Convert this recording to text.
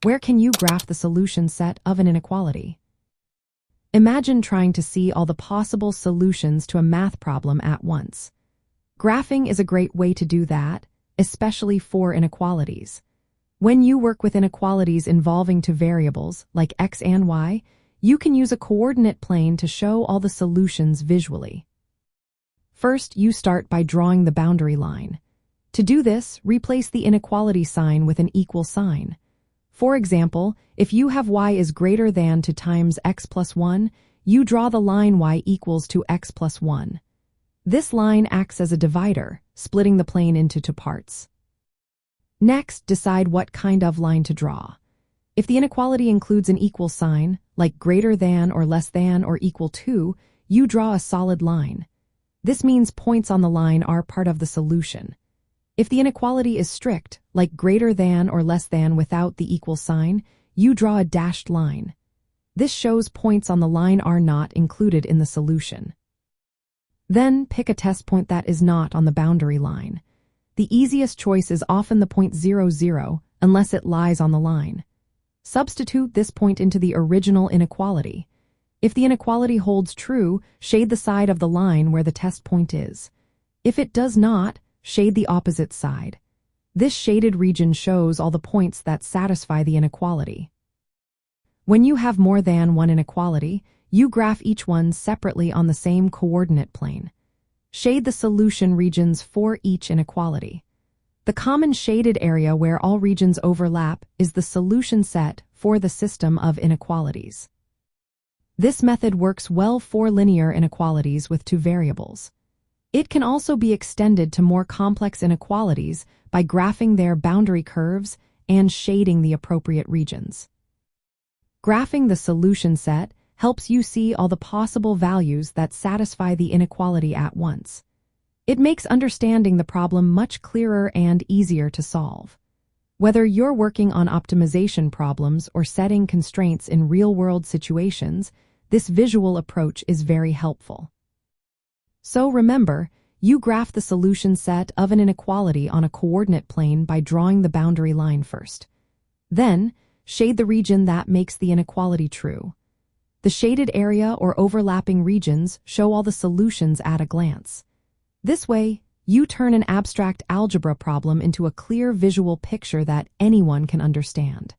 Where can you graph the solution set of an inequality? Imagine trying to see all the possible solutions to a math problem at once. Graphing is a great way to do that, especially for inequalities. When you work with inequalities involving two variables, like x and y, you can use a coordinate plane to show all the solutions visually. First, you start by drawing the boundary line. To do this, replace the inequality sign with an equal sign. For example, if you have y is greater than 2 times x plus 1, you draw the line y equals to x plus 1. This line acts as a divider, splitting the plane into two parts. Next, decide what kind of line to draw. If the inequality includes an equal sign, like greater than or less than or equal to, you draw a solid line. This means points on the line are part of the solution. If the inequality is strict, like greater than or less than without the equal sign, you draw a dashed line. This shows points on the line are not included in the solution. Then pick a test point that is not on the boundary line. The easiest choice is often the point 0, 0, unless it lies on the line. Substitute this point into the original inequality. If the inequality holds true, shade the side of the line where the test point is. If it does not, shade the opposite side. This shaded region shows all the points that satisfy the inequality. When you have more than one inequality, you graph each one separately on the same coordinate plane. Shade the solution regions for each inequality. The common shaded area where all regions overlap is the solution set for the system of inequalities. This method works well for linear inequalities with two variables. It can also be extended to more complex inequalities by graphing their boundary curves and shading the appropriate regions. Graphing the solution set helps you see all the possible values that satisfy the inequality at once. It makes understanding the problem much clearer and easier to solve. Whether you're working on optimization problems or setting constraints in real-world situations, this visual approach is very helpful. So remember, you graph the solution set of an inequality on a coordinate plane by drawing the boundary line first. Then, shade the region that makes the inequality true. The shaded area or overlapping regions show all the solutions at a glance. This way, you turn an abstract algebra problem into a clear visual picture that anyone can understand.